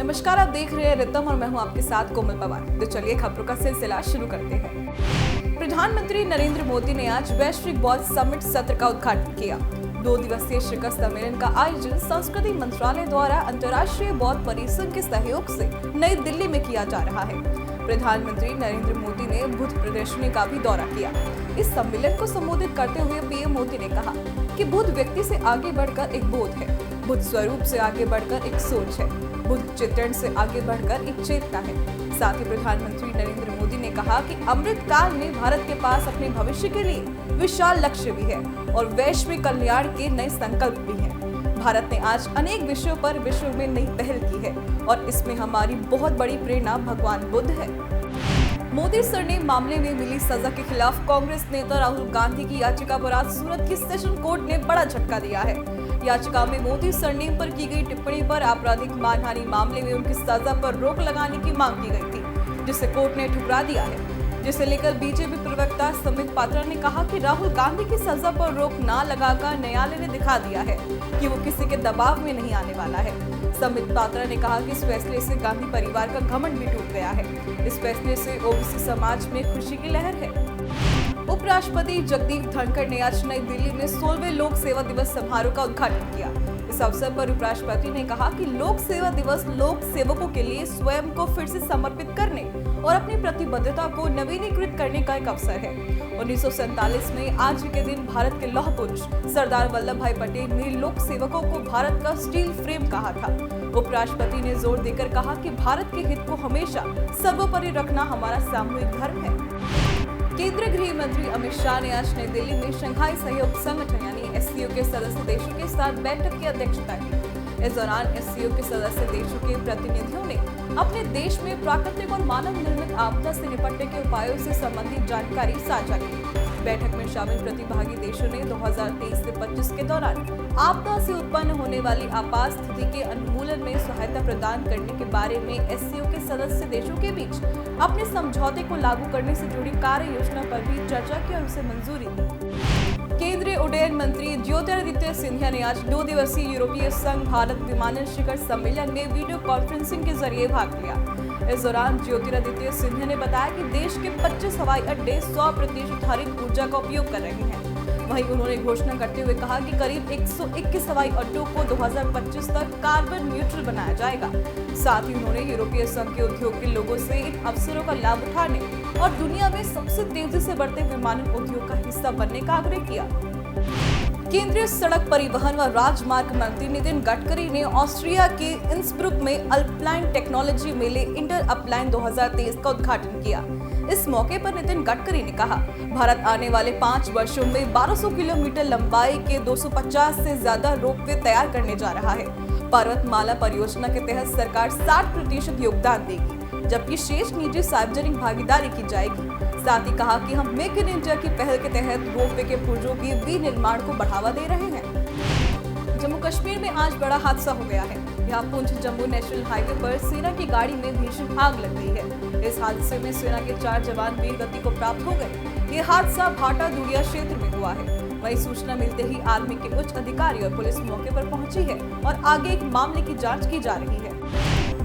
नमस्कार, आप देख रहे हैं रितम और मैं हूं आपके साथ कोमल पवार। तो चलिए खबरों का सिलसिला शुरू करते हैं। प्रधानमंत्री नरेंद्र मोदी ने आज वैश्विक बौद्ध समिट सत्र का उद्घाटन किया। 2 दिवसीय शिखर सम्मेलन का आयोजन संस्कृति मंत्रालय द्वारा अंतर्राष्ट्रीय बौद्ध परिसंघ के सहयोग से नई दिल्ली में किया जा रहा है। प्रधानमंत्री नरेंद्र मोदी ने बुद्ध प्रदर्शनी का भी दौरा किया। इस सम्मेलन को संबोधित करते हुए पीएम मोदी ने कहा कि बुद्ध व्यक्ति से आगे बढ़कर एक बोध है, बुद्ध स्वरूप से आगे बढ़कर एक सोच है, बुद्ध चित्रण से आगे बढ़कर एक चेतना है। साथ ही प्रधानमंत्री नरेंद्र मोदी ने कहा कि अमृत काल में भारत के पास अपने भविष्य के लिए विशाल लक्ष्य भी है और वैश्विक कल्याण के नए संकल्प भी हैं। भारत ने आज अनेक विषयों पर विश्व में नई पहल की है और इसमें हमारी बहुत बड़ी प्रेरणा भगवान बुद्ध है। मोदी सरनेम मामले में मिली सजा के खिलाफ कांग्रेस नेता राहुल गांधी की याचिका पर आज सूरत की सेशन कोर्ट ने बड़ा झटका दिया है। याचिका में मोदी सरनेम पर की गई टिप्पणी पर आपराधिक मानहानि मामले में उनकी सजा पर रोक लगाने की मांग की गई थी, जिसे कोर्ट ने ठुकरा दिया है। जिसे लेकर बीजेपी प्रवक्ता समित पात्रा ने कहा कि राहुल गांधी की सजा पर रोक न लगाकर न्यायालय ने दिखा दिया है कि वो किसी के दबाव में नहीं आने वाला है। समित पात्रा ने कहा कि इस फैसले से गांधी परिवार का घमंड भी टूट गया है। इस फैसले से ओबीसी समाज में खुशी की लहर है। उपराष्ट्रपति जगदीप धनखड़ ने आज नई दिल्ली में 16वें लोक सेवा दिवस समारोह का उद्घाटन किया। इस अवसर पर उपराष्ट्रपति ने कहा कि लोक सेवा दिवस लोक सेवकों के लिए स्वयं को फिर से समर्पित करने और अपनी प्रतिबद्धता को नवीनीकृत करने का एक अवसर है। 1947 में आज के दिन भारत के लौह पुरुष सरदार वल्लभ भाई पटेल ने लोक सेवकों को भारत का स्टील फ्रेम कहा था। उपराष्ट्रपति ने जोर देकर कहा कि भारत के हित को हमेशा सर्वोपरि रखना हमारा सामूहिक धर्म है। केंद्रीय गृह मंत्री अमित शाह ने आज नई दिल्ली में शंघाई सहयोग संगठन यानी एससीओ के सदस्य देशों के साथ बैठक की अध्यक्षता की। इस दौरान एससीओ के सदस्य देशों के प्रतिनिधियों ने अपने देश में प्राकृतिक और मानव निर्मित आपदा से निपटने के उपायों से संबंधित जानकारी साझा की। बैठक में शामिल प्रतिभागी देशों ने 2023 से 25 के दौरान आपदा से उत्पन्न होने वाली आपात स्थिति के उन्मूलन में सहायता प्रदान करने के बारे में एससीओ के सदस्य देशों के बीच अपने समझौते को लागू करने से जुड़ी कार्य योजना पर भी चर्चा की और उसे मंजूरी दी। केंद्रीय उड्डयन मंत्री ज्योतिरादित्य सिंधिया ने आज 2 दिवसीय यूरोपीय संघ भारत विमानन शिखर सम्मेलन में वीडियो कॉन्फ्रेंसिंग के जरिए भाग लिया। इस दौरान ज्योतिरादित्य सिंधिया ने बताया कि देश के 25 हवाई अड्डे 100% हरित ऊर्जा का उपयोग कर रहे हैं। वहीं उन्होंने घोषणा करते हुए कहा कि करीब 121 हवाई अड्डों को 2025 तक कार्बन न्यूट्रल बनाया जाएगा। साथ ही उन्होंने यूरोपीय संघ के उद्योग के लोगों से इन अवसरों का लाभ उठाने और दुनिया में सबसे तेजी से बढ़ते विमानन उद्योग का हिस्सा बनने का आग्रह किया। केंद्रीय सड़क परिवहन व राजमार्ग मंत्री नितिन गडकरी ने ऑस्ट्रिया के इंसब्रुक में अल्पाइन टेक्नोलॉजी मेले इंटर अपलाइन 2023 का उद्घाटन किया। इस मौके पर नितिन गडकरी ने कहा, भारत आने वाले 5 वर्षों में 1200 किलोमीटर लंबाई के 250 से ज्यादा रोपवे तैयार करने जा रहा है। पर्वतमाला परियोजना के तहत सरकार 60% योगदान देगी, जबकि शेष निजी सार्वजनिक भागीदारी की जाएगी। साथ ही कहा कि हम मेक इन इंडिया की पहल के तहत रोपवे के पुर्जों की विनिर्माण को बढ़ावा दे रहे हैं। जम्मू कश्मीर में आज बड़ा हादसा हो गया है। यहाँ पुंछ जम्मू नेशनल हाईवे पर सेना की गाड़ी में भीषण आग लग गई है। इस हादसे में सेना के 4 जवान वीर गति को प्राप्त हो गए। ये हादसा भाटा दुड़िया क्षेत्र में हुआ है। वही सूचना मिलते ही आर्मी के उच्च अधिकारी और पुलिस मौके पर पहुंची है और आगे एक मामले की जांच की जा रही है।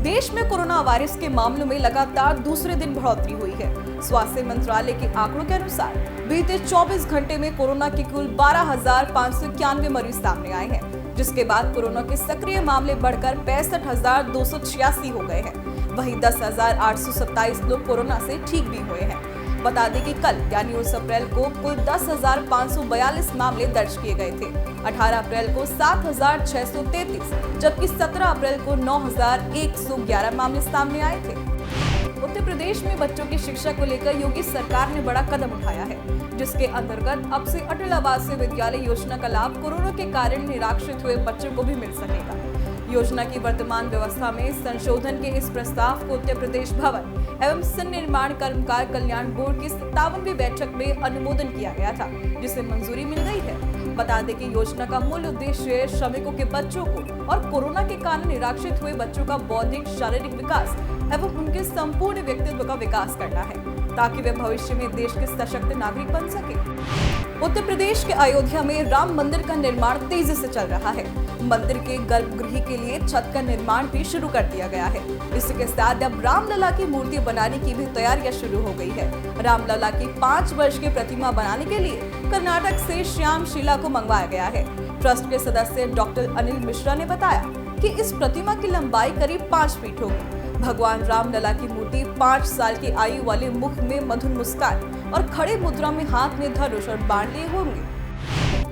देश में कोरोना वायरस के मामलों में लगातार दूसरे दिन बढ़ोतरी हुई है। स्वास्थ्य मंत्रालय के आंकड़ों के अनुसार बीते 24 घंटे में कोरोना के कुल 12,591 मरीज सामने आए हैं, जिसके बाद कोरोना के सक्रिय मामले बढ़कर 65,286 हो गए हैं। वहीं 10,827 लोग कोरोना से ठीक भी हुए हैं। बता दें कि कल यानी 19 अप्रैल को कुल 10,542 मामले दर्ज किए गए थे। 18 अप्रैल को 7,633, जबकि 17 अप्रैल को 9,111 मामले सामने आए थे। उत्तर प्रदेश में बच्चों की शिक्षा को लेकर योगी सरकार ने बड़ा कदम उठाया है, जिसके अंतर्गत अब से अटल आवासीय विद्यालय योजना का लाभ कोरोना के कारण निराश्रित हुए बच्चों को भी मिल सकेगा। योजना की वर्तमान व्यवस्था में संशोधन के इस प्रस्ताव को उत्तर प्रदेश भवन एवं सन्निर्माण कर्मकार कल्याण बोर्ड की 57वीं बैठक में अनुमोदन किया गया था, जिसे मंजूरी मिल गई है। बता दें कि योजना का मूल उद्देश्य श्रमिकों के बच्चों को और कोरोना के कारण निराश्रित हुए बच्चों का बौद्धिक शारीरिक विकास एवं उनके संपूर्ण व्यक्तित्व का विकास करना है, ताकि वे भविष्य में देश के सशक्त नागरिक बन सके। उत्तर प्रदेश के अयोध्या में राम मंदिर का निर्माण तेजी से चल रहा है। मंदिर के गर्भगृह के लिए छत का निर्माण भी शुरू कर दिया गया है। इसी के साथ अब रामलला की मूर्ति बनाने की भी तैयारियां शुरू हो गई है। रामलला की 5 वर्ष की प्रतिमा बनाने के लिए कर्नाटक से श्याम शिला को मंगवाया गया है। ट्रस्ट के सदस्य डॉक्टर अनिल मिश्रा ने बताया कि इस प्रतिमा की लंबाई करीब 5 फीट होगी। भगवान रामलला की मूर्ति 5 साल की आयु वाले मुख में मधुर मुस्कान और खड़े मुद्रा में हाथ में धनुष और बाण लिए होंगे।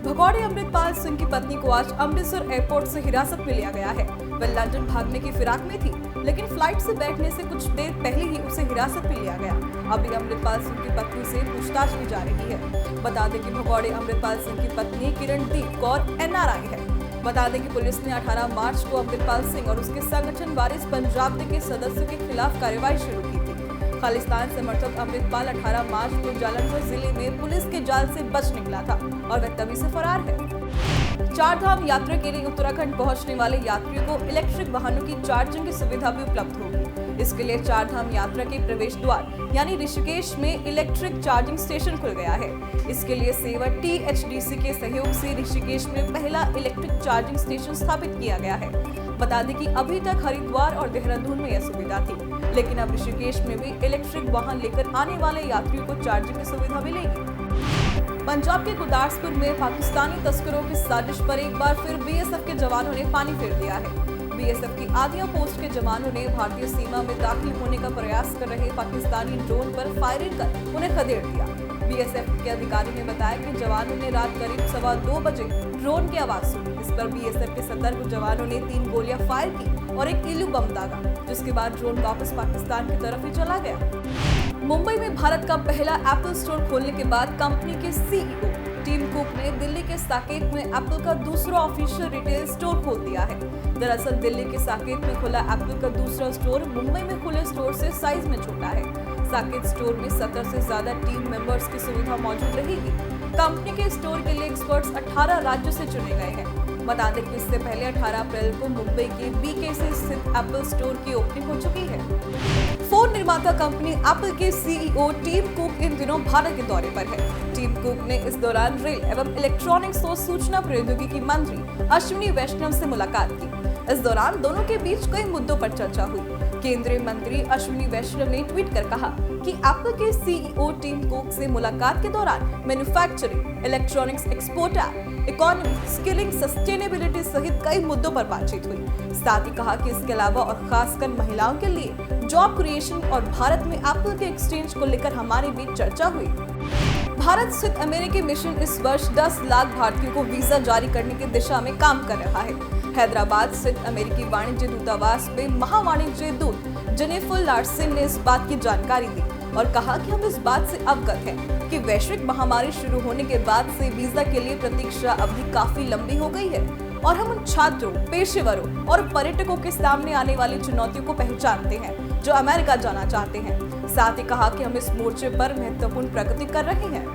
भगौड़े अमृतपाल सिंह की पत्नी को आज अमृतसर एयरपोर्ट से हिरासत में लिया गया है। वह लंदन भागने की फिराक में थी, लेकिन फ्लाइट से बैठने से कुछ देर पहले ही उसे हिरासत में लिया गया। अभी अमृतपाल सिंह की पत्नी से पूछताछ की जा रही है। बता दें कि भगौड़े अमृतपाल सिंह की पत्नी किरणदीप कौर NRI है। बता दें कि पुलिस ने 18 मार्च को अमृतपाल सिंह और उसके संगठन वारिस पंजाब के सदस्यों के खिलाफ कार्रवाई शुरू की थी। खालिस्तान समर्थक अमृतपाल 18 मार्च को जालंधर जिले में पुलिस के जाल से बच निकला था और वह तभी से फरार है। 4 धाम यात्रा के लिए उत्तराखंड पहुंचने वाले यात्रियों को इलेक्ट्रिक वाहनों की चार्जिंग की सुविधा भी उपलब्ध होगी। इसके लिए 4 धाम यात्रा के प्रवेश द्वार यानी ऋषिकेश में इलेक्ट्रिक चार्जिंग स्टेशन खुल गया है। इसके लिए सेवा THDC के सहयोग से ऋषिकेश में पहला इलेक्ट्रिक चार्जिंग स्टेशन स्थापित किया गया है। बता दें कि अभी तक हरिद्वार और देहरादून में यह सुविधा थी, लेकिन अब ऋषिकेश में भी इलेक्ट्रिक वाहन लेकर आने वाले यात्रियों को चार्जिंग की सुविधा मिलेगी। पंजाब के गुरदासपुर में पाकिस्तानी तस्करों की साजिश पर एक बार फिर BSF के जवानों ने पानी फेर दिया है। BSF की आदिया पोस्ट के जवानों ने भारतीय सीमा में दाखिल होने का प्रयास कर रहे पाकिस्तानी ड्रोन पर फायरिंग कर उन्हें खदेड़ दिया। BSF के अधिकारी ने बताया कि जवानों ने रात करीब 2:15 बजे ड्रोन की आवाज सुनी। इस पर BSF के सतर्क जवानों ने 3 गोलियां फायर की और एक इल्लू बम दागा, जिसके बाद ड्रोन वापस पाकिस्तान की तरफ ही चला गया। मुंबई में भारत का पहला एप्पल स्टोर खोलने के बाद कंपनी के CEO टिम कुक ने दिल्ली के साकेत में एप्पल का दूसरा ऑफिशियल रिटेल स्टोर खोल दिया है। दरअसल दिल्ली के साकेत में खुला एप्पल का दूसरा स्टोर मुंबई में खुले स्टोर से साइज में छोटा है। साकेत स्टोर में 70 से ज्यादा टीम मेंबर्स की सुविधा मौजूद रहेगी। कंपनी के स्टोर के लिए एक्सपर्ट्स 18 राज्यों से चुने गए हैं। बता दें कि इससे पहले 18 अप्रैल को मुंबई के BKC स्थित एप्पल स्टोर की ओपनिंग हो चुकी है। फोन निर्माता कंपनी एप्पल के CEO टिम कुक इन दिनों भारत के दौरे पर है। टिम कुक ने इस दौरान रेल एवं इलेक्ट्रॉनिक्स और सूचना प्रौद्योगिकी मंत्री अश्विनी वैष्णव से मुलाकात की। इस दौरान दोनों के बीच कई मुद्दों पर चर्चा हुई। केंद्रीय मंत्री अश्विनी वैष्णव ने ट्वीट कर कहा कि एप्पल के CEO टिम कुक से मुलाकात के दौरान manufacturing, electronics export, economy, skilling, sustainability सहित कई मुद्दों पर बातचीत हुई। साथ ही कहा कि इसके अलावा और खासकर महिलाओं के लिए जॉब क्रिएशन और भारत में एप्पल के एक्सचेंज को लेकर हमारे बीच चर्चा हुई। भारत स्थित अमेरिकी मिशन इस वर्ष 10 लाख भारतीयों को वीजा जारी करने की दिशा में काम कर रहा है। हैदराबाद स्थित अमेरिकी वाणिज्य दूतावास में महावाणिज्य दूत जेनिफर लार्सन ने इस बात की जानकारी दी और कहा कि हम इस बात से अवगत हैं कि वैश्विक महामारी शुरू होने के बाद से वीजा के लिए प्रतीक्षा अवधि काफी लंबी हो गई है और हम उन छात्रों, पेशेवरों और पर्यटकों के सामने आने वाली चुनौतियों को पहचानते हैं जो अमेरिका जाना चाहते हैं। साथ ही कहा कि हम इस मोर्चे पर महत्वपूर्ण प्रगति कर रहे हैं।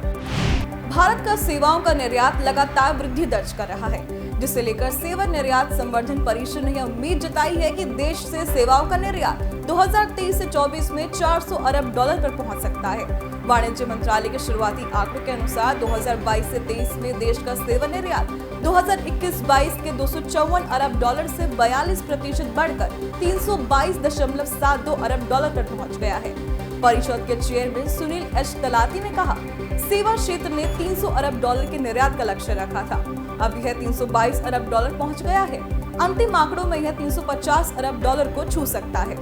भारत का सेवाओं का निर्यात लगातार वृद्धि दर्ज कर रहा है, जिसे लेकर सेवा निर्यात संवर्धन परिषद ने यह उम्मीद जताई है कि देश से सेवाओं का निर्यात 2023 से 24 में $400 अरब पर पहुंच सकता है। वाणिज्य मंत्रालय के शुरुआती आंकड़ों के अनुसार 2022 से 23 में देश का सेवा निर्यात 2021-22 के $254 अरब से 42% बढ़कर $322.72 अरब पर पहुंच गया है। परिषद के चेयरमैन सुनील एच तलाती ने कहा, सेवा क्षेत्र ने $300 अरब के निर्यात का लक्ष्य रखा था। अब यह $322 अरब पहुंच गया है। अंतिम आंकड़ों में यह $350 अरब को छू सकता है।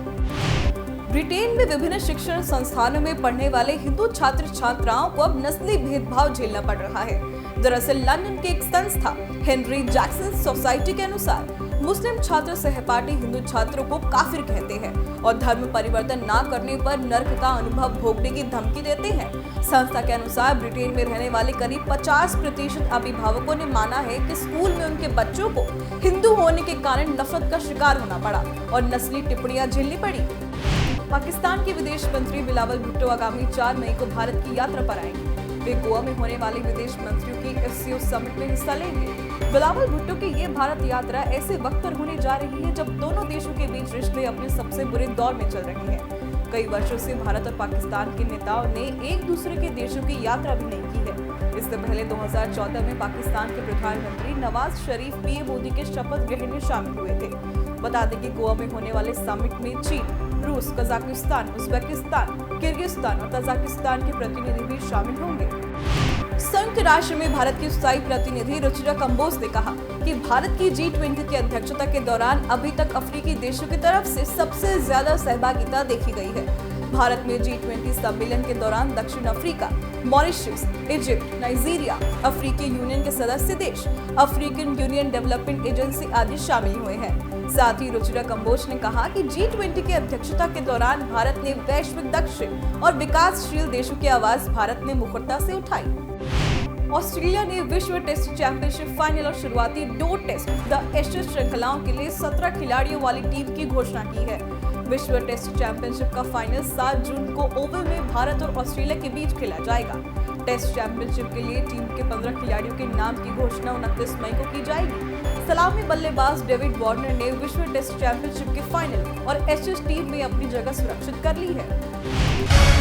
ब्रिटेन में विभिन्न शिक्षण संस्थानों में पढ़ने वाले हिंदू छात्र छात्राओं को अब नस्ली भेदभाव झेलना पड़ रहा है। दरअसल लंदन की एक संस्था हेनरी जैक्सन सोसाइटी के अनुसार मुस्लिम छात्र सहपाठी हिंदू छात्रों को काफिर कहते हैं और धर्म परिवर्तन न करने पर नर्क का अनुभव भोगने की धमकी देते हैं। संस्था के अनुसार ब्रिटेन में रहने वाले करीब 50% अभिभावकों ने माना है कि स्कूल में उनके बच्चों को हिंदू होने के कारण नफरत का शिकार होना पड़ा और नस्ली टिप्पणियां झेलनी पड़ी। पाकिस्तान के विदेश मंत्री बिलावल भुट्टो आगामी 4 मई को भारत की यात्रा पर आएंगे। वे गोवा में होने वाले विदेश मंत्रियों की FCO समिट में हिस्सा लेंगे। बिलावल भुट्टो की ये भारत यात्रा ऐसे वक्त पर होने जा रही है जब दोनों देशों के बीच रिश्ते अपने सबसे बुरे दौर में चल रहे हैं। कई वर्षों से भारत और पाकिस्तान के नेताओं ने एक दूसरे के देशों की यात्रा भी नहीं की है। इससे पहले 2014 में पाकिस्तान के प्रधानमंत्री नवाज शरीफ पीएम मोदी के शपथ ग्रहण में शामिल हुए थे। बता दें कि गोवा में होने वाले समिट में चीन, रूस, कजाकिस्तान, उज्बेकिस्तान, किर्गिस्तान और तजाकिस्तान के प्रतिनिधि भी शामिल होंगे। संयुक्त राष्ट्र में भारत की स्थायी प्रतिनिधि रुचिरा कंबोज ने कहा कि भारत की G20 की अध्यक्षता के दौरान अभी तक अफ्रीकी देशों की तरफ से सबसे ज्यादा सहभागिता देखी गई है। भारत में G20 सम्मेलन के दौरान दक्षिण अफ्रीका, मॉरिशस, इजिप्ट, नाइजीरिया, अफ्रीकी यूनियन के सदस्य देश, अफ्रीकन यूनियन डेवलपमेंट एजेंसी आदि शामिल हुए हैं। साथ ही रुचिरा कंबोज ने कहा कि G20 की अध्यक्षता के दौरान भारत ने वैश्विक दक्षिण और विकासशील देशों की आवाज भारत ने मुखरता से उठाई। ऑस्ट्रेलिया ने विश्व टेस्ट चैंपियनशिप फाइनल और शुरुआती 2 टेस्ट द एशेज श्रृंखलाओं के लिए 17 खिलाड़ियों वाली टीम की घोषणा की है। विश्व टेस्ट चैंपियनशिप का फाइनल 7 जून को ओवल में भारत और ऑस्ट्रेलिया के बीच खेला जाएगा। टेस्ट चैंपियनशिप के लिए टीम के 15 खिलाड़ियों के नाम की घोषणा 29 मई को की जाएगी। सलामी बल्लेबाज डेविड वार्नर ने विश्व टेस्ट चैंपियनशिप के फाइनल और एशेज टीम में अपनी जगह सुरक्षित कर ली है।